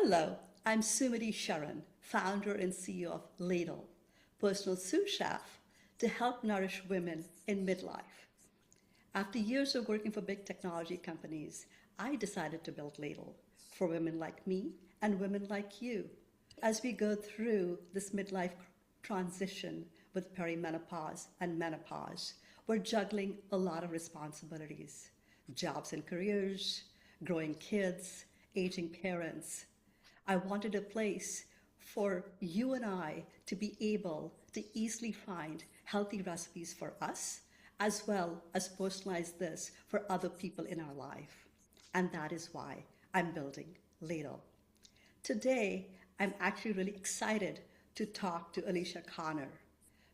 Hello, I'm Sumati Sharan, founder and CEO of Ladle, personal sous chef to help nourish women in midlife. After years of working for big technology companies, I decided to build Ladle for women like me and women like you. As we go through this midlife transition with perimenopause and menopause, we're juggling a lot of responsibilities: jobs and careers, growing kids, aging parents. I wanted a place for you and I to be able to easily find healthy recipes for us, as well as personalize this for other people in our life. And that is why I'm building Ladle. Today, I'm actually really excited to talk to Alicia Connor.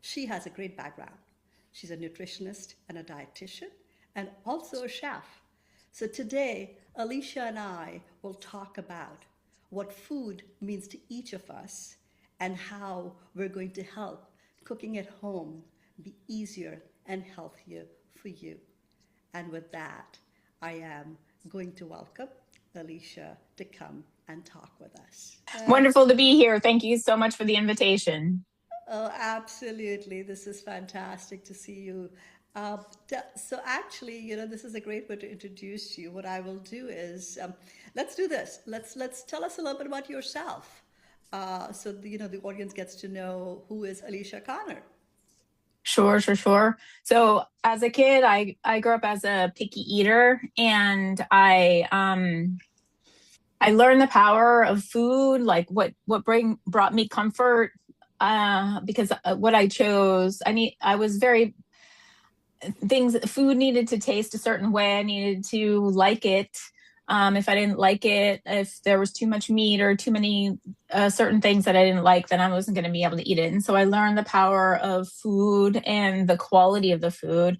She has a great background. She's a nutritionist and a dietitian and also a chef. So today, Alicia and I will talk about what food means to each of us and how we're going to help cooking at home be easier and healthier for you. And with that, I am going to welcome Alicia to come and talk with us. Wonderful to be here. Thank you so much for the invitation. Oh, absolutely. This is fantastic to see you. So actually, this is a great way to introduce you. What I will do is, let's do this. Let's tell us a little bit about yourself, so the audience gets to know who is Alicia Connor. Sure. So as a kid, I grew up as a picky eater, and I learned the power of food, like what brought me comfort. Because what I chose, I was very things. Food needed to taste a certain way. I needed to like it. If I didn't like it, if there was too much meat or too many certain things that I didn't like, then I wasn't going to be able to eat it. And so I learned the power of food and the quality of the food.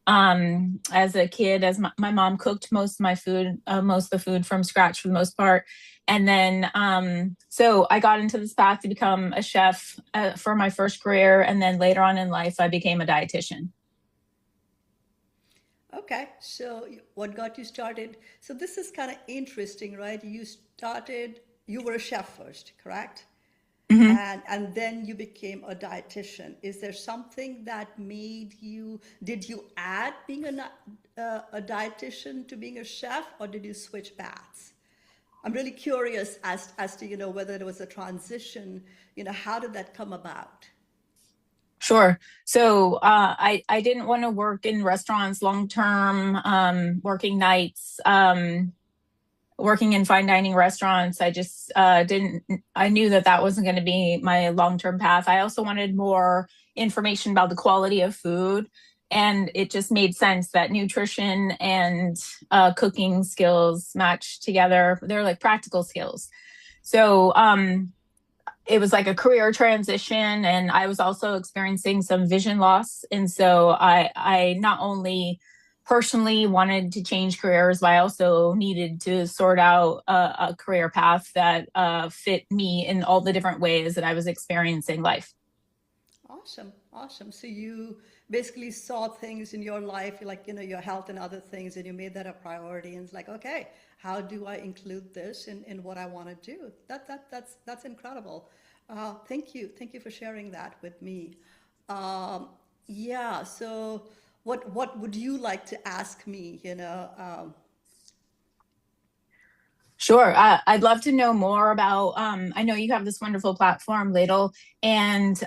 As a kid, as my mom cooked most of my food, most of the food from scratch for the most part. And then, so I got into this path to become a chef for my first career. And then later on in life, I became a dietitian. Okay, so what got you started? So this is kind of interesting, right? You were a chef first, correct? Mhm. And then you became a dietitian. Is there something that did you add being a dietitian to being a chef, or did you switch paths? I'm really curious as to, whether there was a transition, how did that come about? Sure. So I didn't want to work in restaurants long term, working nights, working in fine dining restaurants. I just didn't. I knew that that wasn't going to be my long term path. I also wanted more information about the quality of food, and it just made sense that nutrition and cooking skills match together. They're like practical skills. So it was like a career transition, and I was also experiencing some vision loss. And so I not only personally wanted to change careers, but I also needed to sort out a career path that fit me in all the different ways that I was experiencing life. Awesome, awesome. So you basically saw things in your life, like, your health and other things, and you made that a priority. And it's like, okay, how do I include this in what I want to do? That's incredible. Thank you for sharing that with me. Um, yeah. So what would you like to ask me? Sure. I'd love to know more about. I know you have this wonderful platform, Ladle, and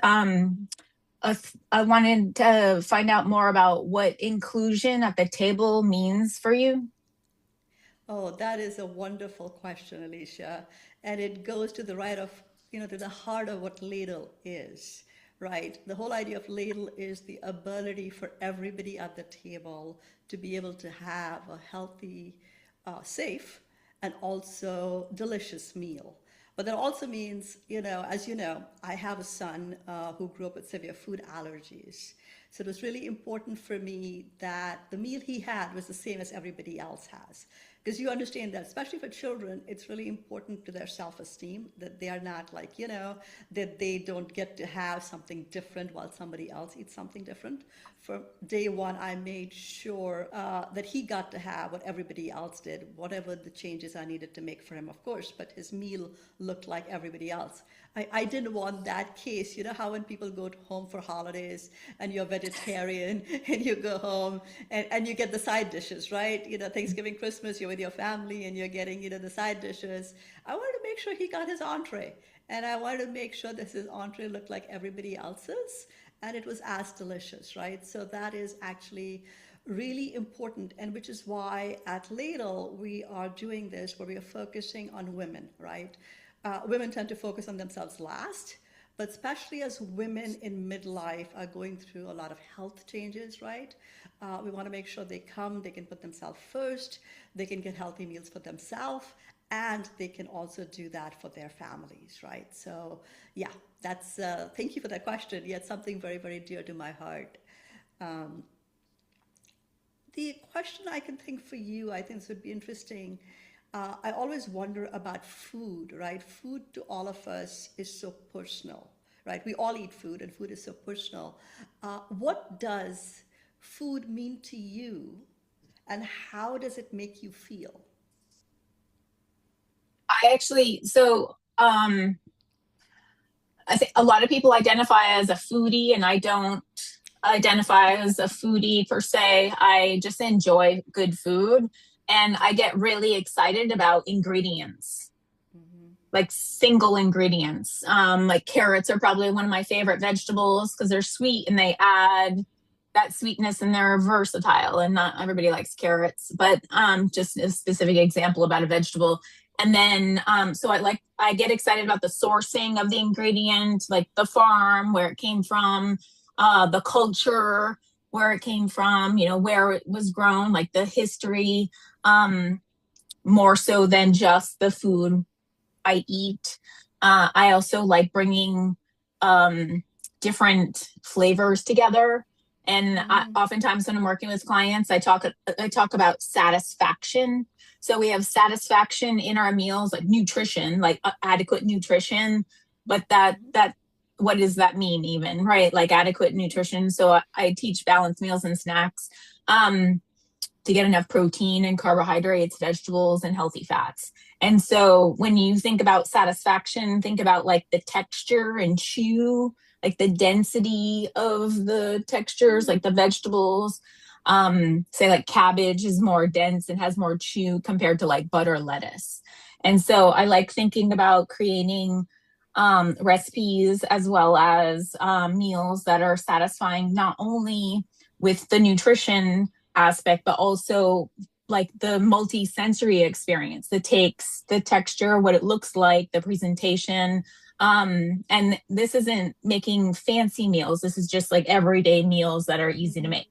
I wanted to find out more about what inclusion at the table means for you. Oh, that is a wonderful question, Alicia. And it goes to the right of, to the heart of what ladle is, right? The whole idea of ladle is the ability for everybody at the table to be able to have a healthy, safe, and also delicious meal. But that also means, as you know, I have a son who grew up with severe food allergies. So it was really important for me that the meal he had was the same as everybody else has. Because you understand that, especially for children, it's really important to their self-esteem that they are not like, that they don't get to have something different while somebody else eats something different. From day one, I made sure that he got to have what everybody else did, whatever the changes I needed to make for him, of course, but his meal looked like everybody else. I didn't want that case. You know how when people go home for holidays and you're vegetarian and you go home and you get the side dishes, right? Thanksgiving, Christmas, you're with your family and you're getting, the side dishes. I wanted to make sure he got his entree. And I wanted to make sure that his entree looked like everybody else's and it was as delicious, right? So that is actually really important, and which is why at Ladle we are doing this where we are focusing on women, right? Women tend to focus on themselves last, but especially as women in midlife are going through a lot of health changes, right? We want to make sure they can put themselves first, they can get healthy meals for themselves, and they can also do that for their families, right? So yeah, that's, thank you for that question. Yeah, it's something very, very dear to my heart. The question I can think for you, I think this would be interesting. I always wonder about food, right? Food to all of us is so personal, right? We all eat food, and food is so personal. What does food mean to you, and how does it make you feel? I actually, I think a lot of people identify as a foodie, and I don't identify as a foodie per se. I just enjoy good food, and I get really excited about ingredients, like single ingredients. Like carrots are probably one of my favorite vegetables because they're sweet and they add that sweetness, and they're versatile, and not everybody likes carrots, but just a specific example about a vegetable. And then so I get excited about the sourcing of the ingredient, like the farm, where it came from, the culture, where it came from, where it was grown, like the history, more so than just the food I eat. I also like bringing different flavors together. And oftentimes when I'm working with clients, I talk about satisfaction. So we have satisfaction in our meals, like nutrition, like adequate nutrition. But that what does that mean even, right? Like adequate nutrition. So I teach balanced meals and snacks to get enough protein and carbohydrates, vegetables, and healthy fats. And so when you think about satisfaction, think about like the texture and chew, like the density of the textures, like the vegetables. Say like cabbage is more dense and has more chew compared to like butter lettuce. And so I like thinking about creating recipes as well as meals that are satisfying not only with the nutrition aspect, but also like the multi-sensory experience, the takes, the texture, what it looks like, the presentation. And this isn't making fancy meals. This is just like everyday meals that are easy to make.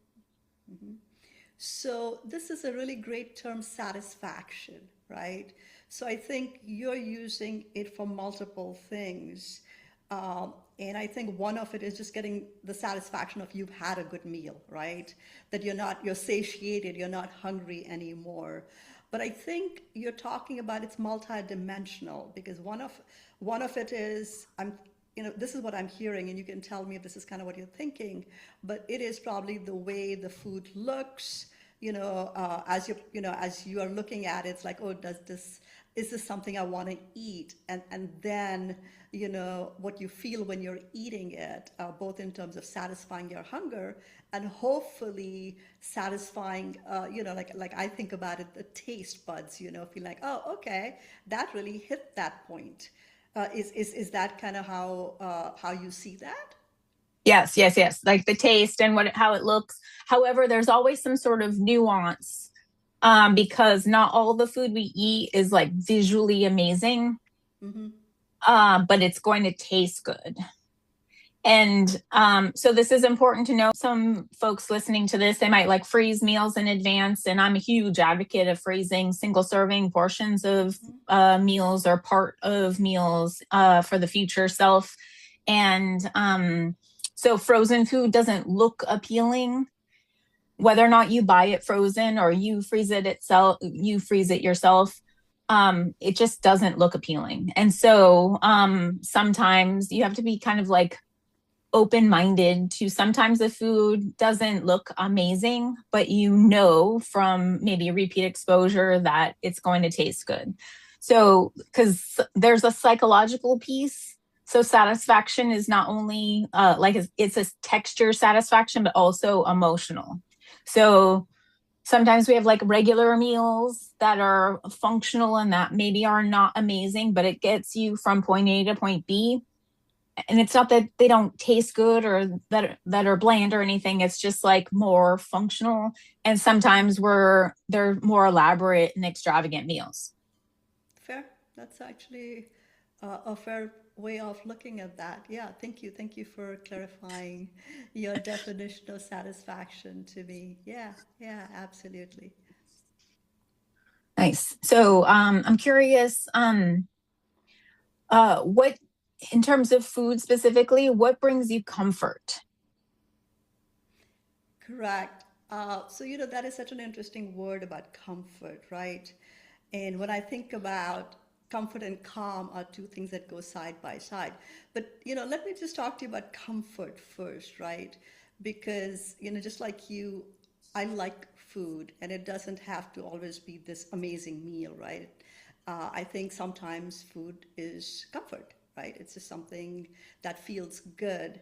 So this is a really great term, satisfaction, right? So I think you're using it for multiple things. And I think one of it is just getting the satisfaction of you've had a good meal, right? That you're satiated, you're not hungry anymore. But I think you're talking about it's multidimensional, because one of it is this is what I'm hearing, and you can tell me if this is kind of what you're thinking, but it is probably the way the food looks, as you are looking at it, it's like, oh, is this something I want to eat? And then, what you feel when you're eating it, both in terms of satisfying your hunger and hopefully satisfying, like I think about it, the taste buds, feel like, oh, okay, that really hit that point. Is that kind of how you see that? Yes, yes, yes. Like the taste and how it looks. However, there's always some sort of nuance, because not all the food we eat is like visually amazing, but it's going to taste good. And so this is important to know. Some folks listening to this, they might like freeze meals in advance. And I'm a huge advocate of freezing single serving portions of meals or part of meals for the future self. And so frozen food doesn't look appealing. whether or not you buy it frozen or you freeze it yourself, it just doesn't look appealing. And so sometimes you have to be kind of like open minded to sometimes the food doesn't look amazing, but you know from maybe repeat exposure that it's going to taste good. So, because there's a psychological piece. So, satisfaction is not only like it's a texture satisfaction, but also emotional. So, sometimes we have like regular meals that are functional and that maybe are not amazing, but it gets you from point A to point B, and it's not that they don't taste good or that are bland or anything. It's just like more functional, and sometimes they're more elaborate and extravagant meals. Fair. That's actually a fair way of looking at that. Yeah, thank you. Thank you for clarifying your definition of satisfaction to me. Yeah, yeah, absolutely. Nice. So I'm curious, what in terms of food specifically, what brings you comfort? Correct. That is such an interesting word about comfort, right? And when I think about comfort and calm are two things that go side by side. But, let me just talk to you about comfort first, right? Because, just like you, I like food and it doesn't have to always be this amazing meal, right? I think sometimes food is comfort, right? It's just something that feels good.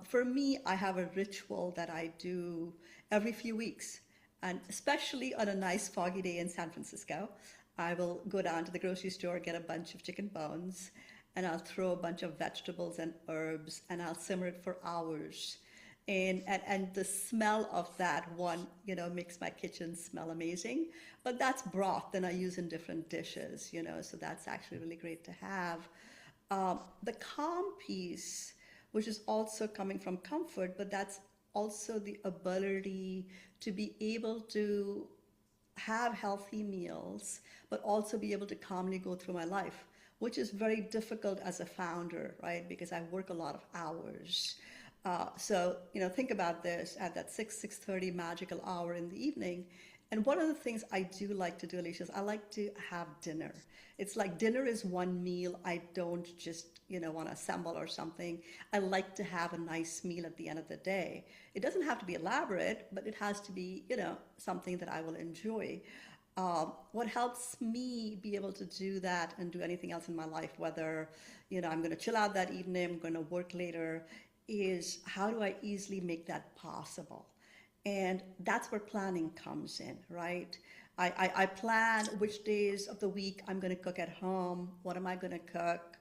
For me, I have a ritual that I do every few weeks, and especially on a nice foggy day in San Francisco, I will go down to the grocery store, get a bunch of chicken bones, and I'll throw a bunch of vegetables and herbs, and I'll simmer it for hours. And the smell of that one, makes my kitchen smell amazing. But that's broth that I use in different dishes, so that's actually really great to have. The calm piece, which is also coming from comfort, but that's also the ability to be able to have healthy meals, but also be able to calmly go through my life, which is very difficult as a founder, right? Because I work a lot of hours. Think about this at that 6:30 magical hour in the evening. And one of the things I do like to do, Alicia, is I like to have dinner. It's like dinner is one meal. I don't just, want to assemble or something. I like to have a nice meal at the end of the day. It doesn't have to be elaborate, but it has to be, something that I will enjoy. What helps me be able to do that and do anything else in my life, whether, I'm going to chill out that evening, I'm going to work later, is how do I easily make that possible? And that's where planning comes in, right? I plan which days of the week I'm going to cook at home, what am I going to cook?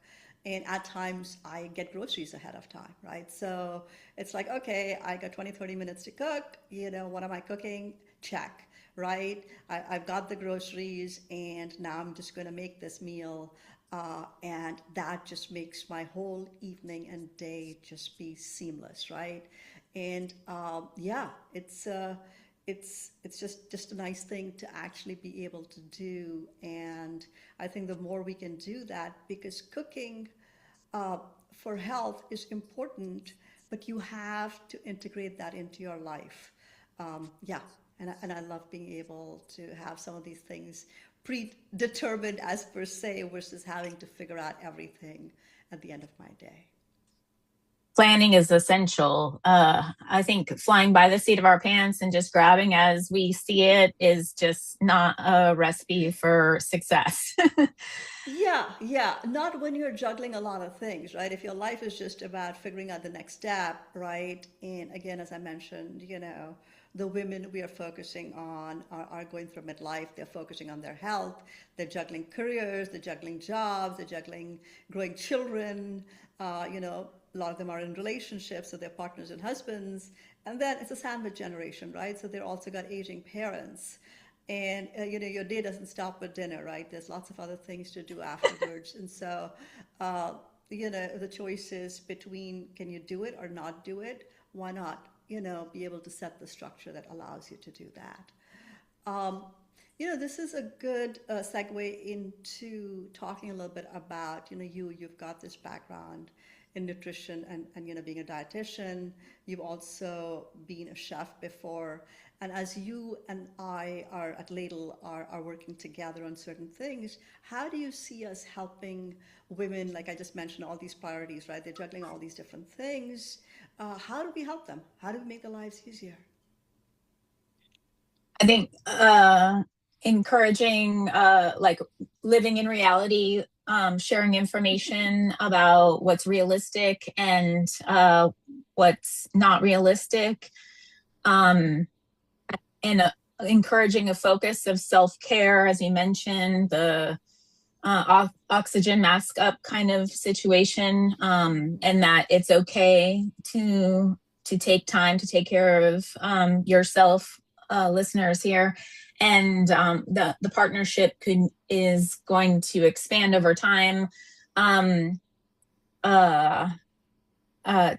And at times I get groceries ahead of time, right? So it's like, okay, I got 20, 30 minutes to cook. What am I cooking? Check, right? I've got the groceries and now I'm just going to make this meal. And that just makes my whole evening and day just be seamless, right? And yeah, it's just a nice thing to actually be able to do. And I think the more we can do that, because cooking uh, for health is important, but you have to integrate that into your life. Yeah, and I love being able to have some of these things predetermined as per se versus having to figure out everything at the end of my day. Planning is essential. I think flying by the seat of our pants and just grabbing as we see it is just not a recipe for success. Yeah, yeah. Not when you're juggling a lot of things, right? If your life is just about figuring out the next step, right? And again, as I mentioned, the women we are focusing on are going through midlife. They're focusing on their health. They're juggling careers. They're juggling jobs. They're juggling growing children. A lot of them are in relationships with their partners and husbands. And then it's a sandwich generation, right? So they're also got aging parents. And your day doesn't stop with dinner, right? There's lots of other things to do afterwards. And so uh, the choice is between can you do it or not do it. Why not be able to set the structure that allows you to do that. um, This is a good segue into talking a little bit about, you've got this background in nutrition and being a dietitian. You've also been a chef before. And as you and I are at Ladle are working together on certain things, how do you see us helping women, like I just mentioned, all these priorities, right? They're juggling all these different things. How do we help them? How do we make their lives easier? I think encouraging like living in reality, sharing information about what's realistic and what's not realistic, um, and encouraging a focus of self-care, as you mentioned, the oxygen mask up kind of situation, and that it's okay to take time to take care of yourself, listeners here, and the partnership is going to expand over time, um, uh,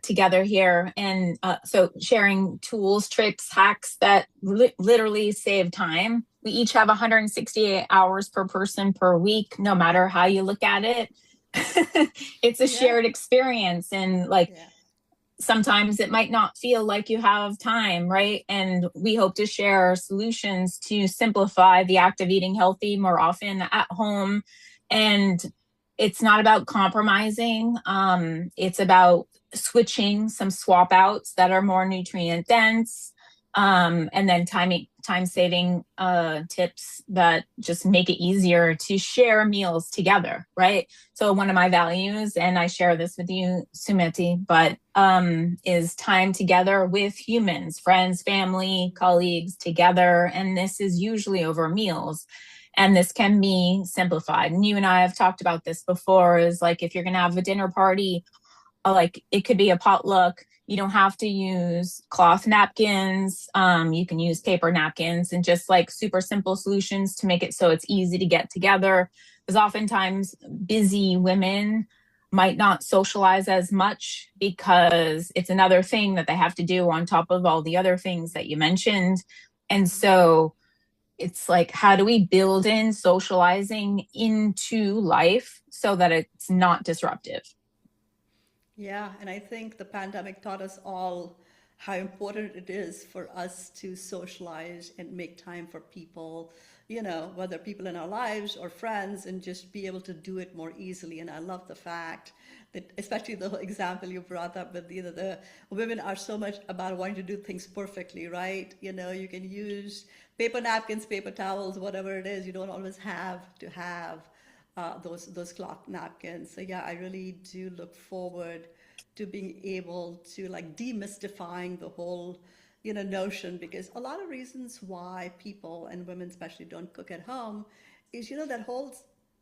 together here, and so sharing tools, tricks, hacks that literally save time. We each have 168 hours per person per week, no matter how you look at it. It's a Yeah, shared experience, and like yeah. sometimes it might not feel like you have time, right? And we hope to share solutions to simplify the act of eating healthy more often at home. And it's not about compromising, it's about switching some swap outs that are more nutrient dense, and then time saving tips that just make it easier to share meals together, right? So one of my values, and I share this with you, Sumati, but is time together with humans, friends, family, colleagues together. And this is usually over meals. And this can be simplified. And you and I have talked about this before, is like if you're going to have a dinner party, like it could be a potluck. You don't have to use cloth napkins. You can use paper napkins, and just like super simple solutions to make it so it's easy to get together. Because oftentimes busy women might not socialize as much because it's another thing that they have to do on top of all the other things that you mentioned. And so it's like, how do we build in socializing into life so that it's not disruptive? Yeah, and I think the pandemic taught us all how important it is for us to socialize and make time for people, whether people in our lives or friends, and just be able to do it more easily. And I love the fact that, especially the example you brought up with, the women are so much about wanting to do things perfectly, right? You can use paper napkins, paper towels, whatever it is. You don't always have to have those cloth napkins. So yeah, I really do look forward to being able to like demystifying the whole notion, because a lot of reasons why people and women especially don't cook at home is that whole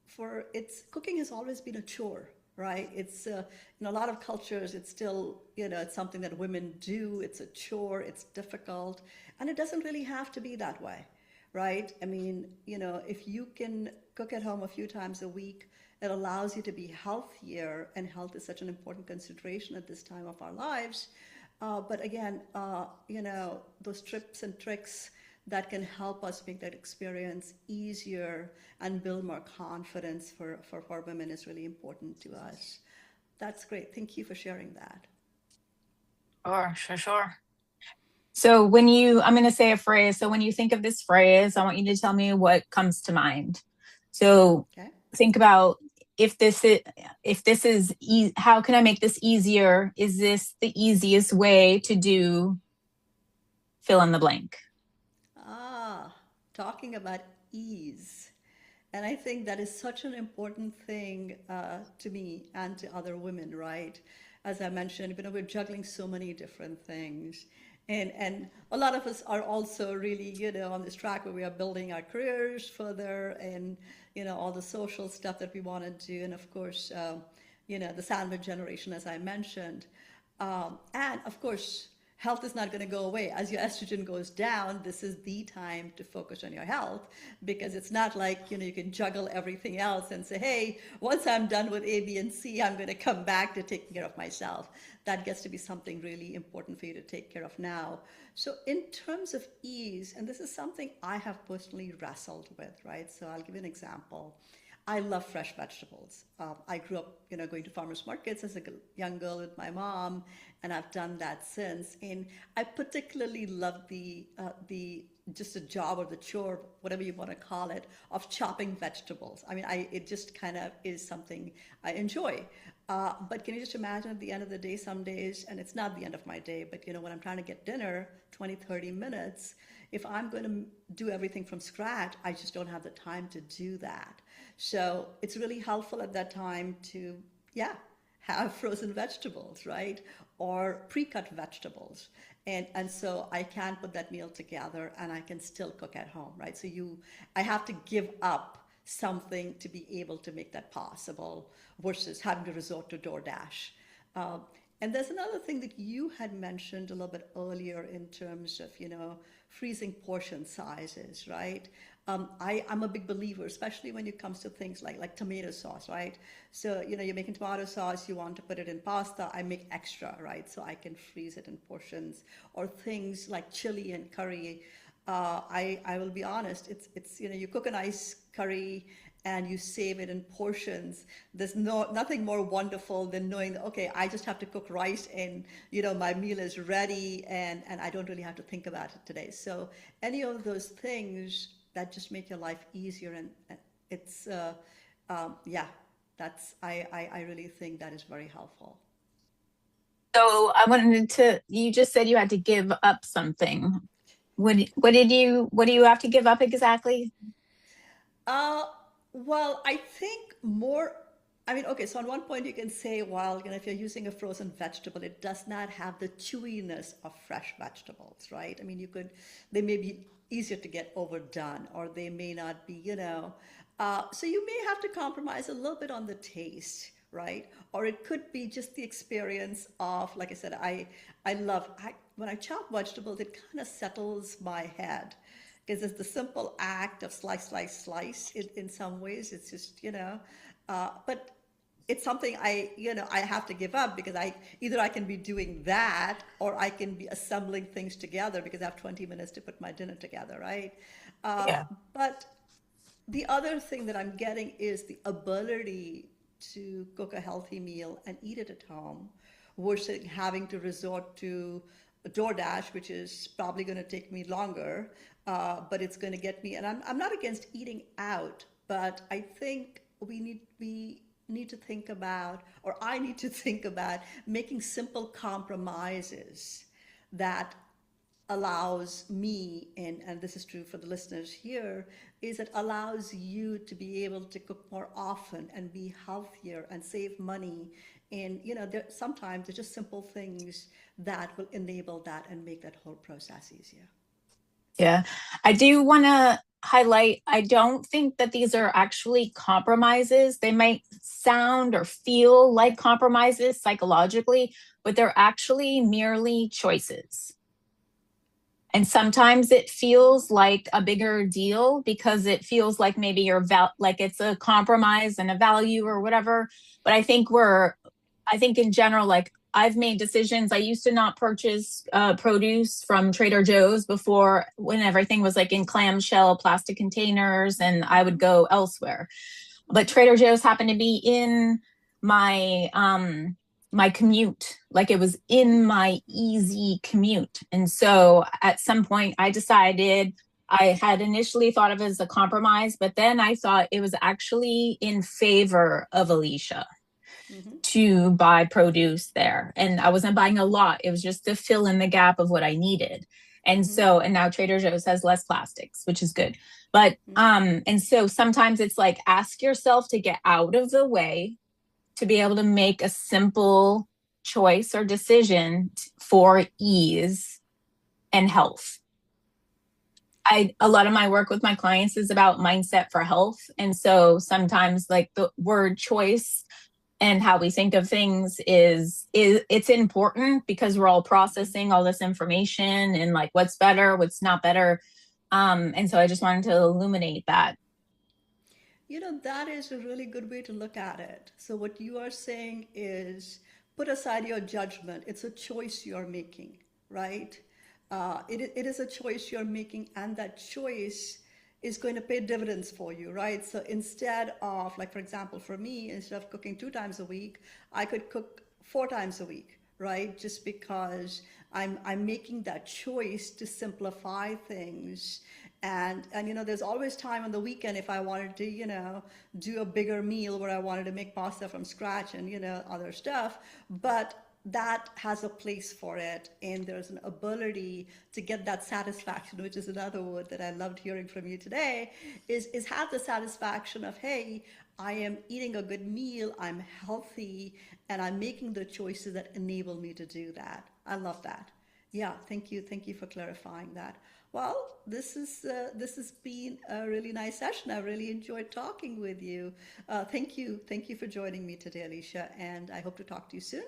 for it's cooking has always been a chore, right? It's in a lot of cultures it's still it's something that women do. It's a chore, it's difficult, and it doesn't really have to be that way, right? I mean, if you can cook at home a few times a week, it allows you to be healthier, and health is such an important consideration at this time of our lives. But again, those tips and tricks that can help us make that experience easier and build more confidence for women is really important to us. That's great. Thank you for sharing that. Sure, sure, sure. So I'm going to say a phrase. So when you think of this phrase, I want you to tell me what comes to mind. So Okay. think about, if this is, how can I make this easier? Is this the easiest way to do fill in the blank? Ah, talking about ease. And I think that is such an important thing to me and to other women, right? As I mentioned, we're juggling so many different things. And a lot of us are also really, on this track where we are building our careers further, and, all the social stuff that we want to do. And of course, the sandwich generation, as I mentioned. And of course, health is not going to go away. As your estrogen goes down, this is the time to focus on your health, because it's not like, you can juggle everything else and say, hey, once I'm done with A, B, and C, I'm going to come back to taking care of myself. That gets to be something really important for you to take care of now. So in terms of ease, and this is something I have personally wrestled with, right? So I'll give you an example. I love fresh vegetables. I grew up, going to farmers markets as a young girl with my mom, and I've done that since. And I particularly love the just a job or the chore, whatever you want to call it, of chopping vegetables. I mean, it just kind of is something I enjoy. But can you just imagine at the end of the day, some days, and it's not the end of my day, but when I'm trying to get dinner, 20, 30 minutes, if I'm going to do everything from scratch, I just don't have the time to do that. So it's really helpful at that time to, yeah, have frozen vegetables, right? Or pre-cut vegetables. And so I can put that meal together and I can still cook at home, right? So I have to give up something to be able to make that possible versus having to resort to DoorDash. Um, and there's another thing that you had mentioned a little bit earlier in terms of, freezing portion sizes, right? I'm a big believer, especially when it comes to things like tomato sauce, right? So, you're making tomato sauce, you want to put it in pasta, I make extra, right? So I can freeze it in portions. Or things like chili and curry. I will be honest, it's you cook a nice curry and you save it in portions. There's nothing more wonderful than knowing that, okay, I just have to cook rice and my meal is ready, and I don't really have to think about it today. So any of those things that just make your life easier, and it's yeah, I really think that is very helpful. So I wanted to, you just said you had to give up something. What do you have to give up exactly? Uh, well, I think more. I mean, okay, so on one point you can say, well, if you're using a frozen vegetable, it does not have the chewiness of fresh vegetables, right? I mean, they may be easier to get overdone, or they may not be. So you may have to compromise a little bit on the taste, right? Or it could be just the experience of, like I said, when I chop vegetables, it kind of settles my head, because it's the simple act of slice, slice, slice. In some ways, it's just, but it's something I have to give up, because I can be doing that, or I can be assembling things together because I have 20 minutes to put my dinner together, right? Uh, Yeah. but the other thing that I'm getting is the ability to cook a healthy meal and eat it at home versus having to resort to DoorDash, which is probably going to take me longer, but it's going to get me. And I'm not against eating out, but I think we need to think about, or I need to think about making simple compromises that allows me, and this is true for the listeners here, is it allows you to be able to cook more often and be healthier and save money. And sometimes there's just simple things that will enable that and make that whole process easier. Yeah. I do want to highlight, I don't think that these are actually compromises. They might sound or feel Yeah. like compromises psychologically, but they're actually merely choices. And sometimes it feels like a bigger deal because it feels like maybe like it's a compromise and a value or whatever. But I think in general, like I've made decisions. I used to not purchase produce from Trader Joe's before, when everything was like in clamshell plastic containers, and I would go elsewhere. But Trader Joe's happened to be in my my commute, like it was in my easy commute. And so at some point I decided, I had initially thought of it as a compromise, but then I thought it was actually in favor of Alicia Mm-hmm. to buy produce there. And I wasn't buying a lot, it was just to fill in the gap of what I needed. And Mm-hmm. so, and now Trader Joe's has less plastics, which is good. But Mm-hmm. and so sometimes it's like, ask yourself to get out of the way to be able to make a simple choice or decision for ease and health. A lot of my work with my clients is about mindset for health. And so sometimes like the word choice and how we think of things is it's important because we're all processing all this information and like what's better, what's not better. And so I just wanted to illuminate that. You know, that is a really good way to look at it. So, what you are saying is put aside your judgment. It's a choice you're making, right? It is a choice you're making, and that choice is going to pay dividends for you, right? So, instead of, like, for example, for me, instead of cooking 2 times a week, I could cook 4 times a week, right? Just because I'm making that choice to simplify things. And you know, there's always time on the weekend if I wanted to, you know, do a bigger meal where I wanted to make pasta from scratch and, you know, other stuff. But that has a place for it, and there's an ability to get that satisfaction, which is another word that I loved hearing from you today, is have the satisfaction of, hey, I am eating a good meal, I'm healthy, and I'm making the choices that enable me to do that. I love that. Yeah, thank you for clarifying that. Well, this has been a really nice session. I really enjoyed talking with you. Thank you for joining me today, Alicia, and I hope to talk to you soon.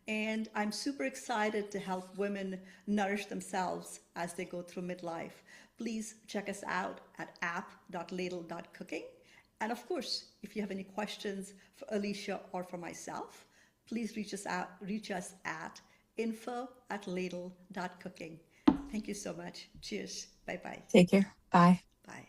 And I'm super excited to help women nourish themselves as they go through midlife. Please check us out at app.ladle.cooking. And of course, if you have any questions for Alicia or for myself, please reach us at info@ladle.cooking. Thank you so much. Cheers. Bye bye. Take care. Bye. Bye.